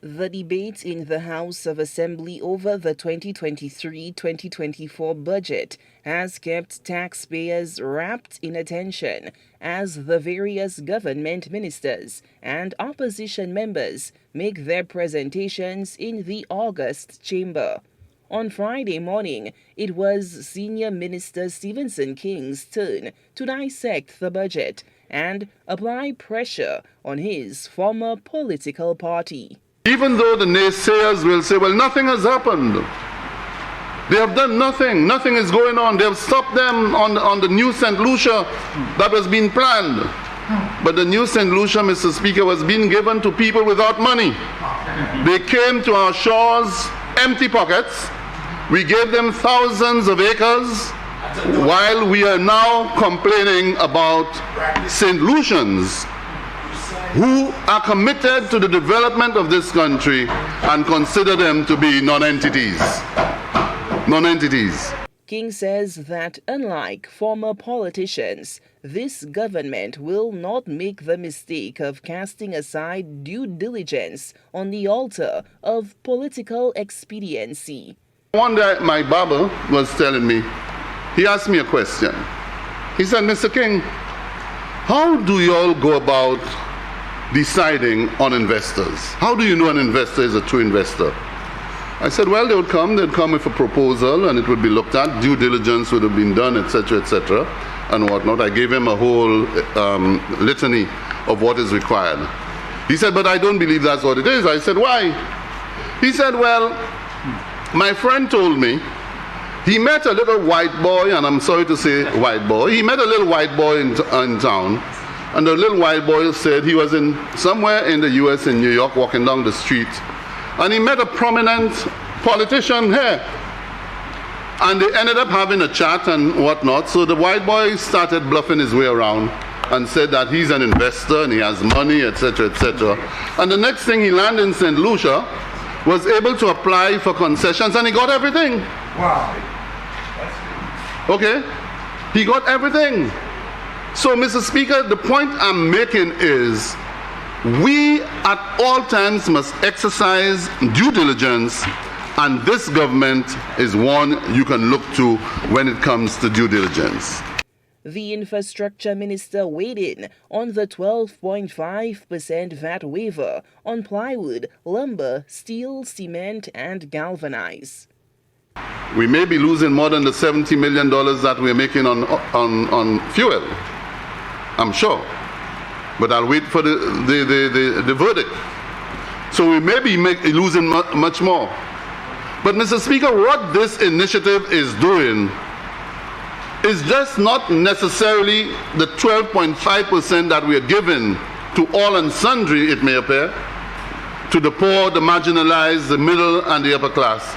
The debate in the House of Assembly over the 2023-2024 budget has kept taxpayers wrapped in attention as the various government ministers and opposition members make their presentations in the August chamber. On Friday morning, it was Senior Minister Stephenson King's turn to dissect the budget and apply pressure on his former political party. Even though the naysayers will say, well, nothing has happened. They have done nothing. Nothing is going on. They have stopped them on the new St. Lucia that was being planned. But the new St. Lucia, Mr. Speaker, was being given to people without money. They came to our shores empty pockets. We gave them thousands of acres while we are now complaining about St. Lucians who are committed to the development of this country and consider them to be non-entities. Non-entities. King says that unlike former politicians, this government will not make the mistake of casting aside due diligence on the altar of political expediency. One day my barber was telling me, he asked me a question. He said, Mr. King, how do you all go about deciding on investors? How do you know an investor is a true investor? I said, well, they'd come with a proposal and it would be looked at, due diligence would have been done, etc., and whatnot. I gave him a whole litany of what is required. He said, but I don't believe that's what it is. I said, why? He said, well, my friend told me he met a little white boy, and I'm sorry to say white boy, he met a little white boy in town. And the little white boy said he was somewhere in the US in New York walking down the street and he met a prominent politician here. And they ended up having a chat and whatnot. So the white boy started bluffing his way around and said that he's an investor and he has money, etc., etc. And the next thing he landed in St. Lucia was able to apply for concessions and he got everything. Wow. Okay? He got everything. So, Mr. Speaker, the point I'm making is we at all times must exercise due diligence, and this government is one you can look to when it comes to due diligence. The infrastructure minister weighed in on the 12.5% VAT waiver on plywood, lumber, steel, cement, and galvanized. We may be losing more than the $70 million that we're making on fuel. I'm sure. But I'll wait for the verdict. So we may be losing much more. But Mr. Speaker, what this initiative is doing is just not necessarily the 12.5% that we are giving to all and sundry, it may appear, to the poor, the marginalized, the middle, and the upper class.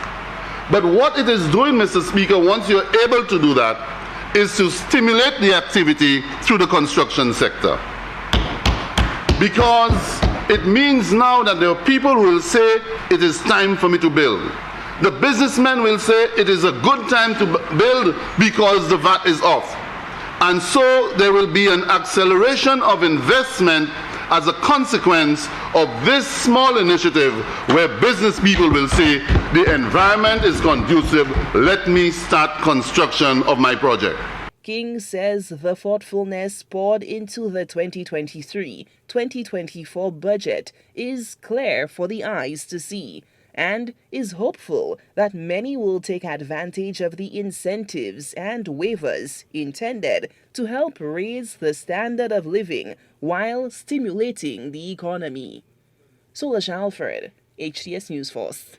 But what it is doing, Mr. Speaker, once you're able to do that, is to stimulate the activity through the construction sector. Because it means now that there are people who will say, it is time for me to build. The businessmen will say, it is a good time to build because the VAT is off. And so there will be an acceleration of investment as a consequence of this small initiative where business people will say, the environment is conducive, let me start construction of my project. King says the thoughtfulness poured into the 2023-2024 budget is clear for the eyes to see, and is hopeful that many will take advantage of the incentives and waivers intended to help raise the standard of living while stimulating the economy. Solasha Alfred, HTS News Force.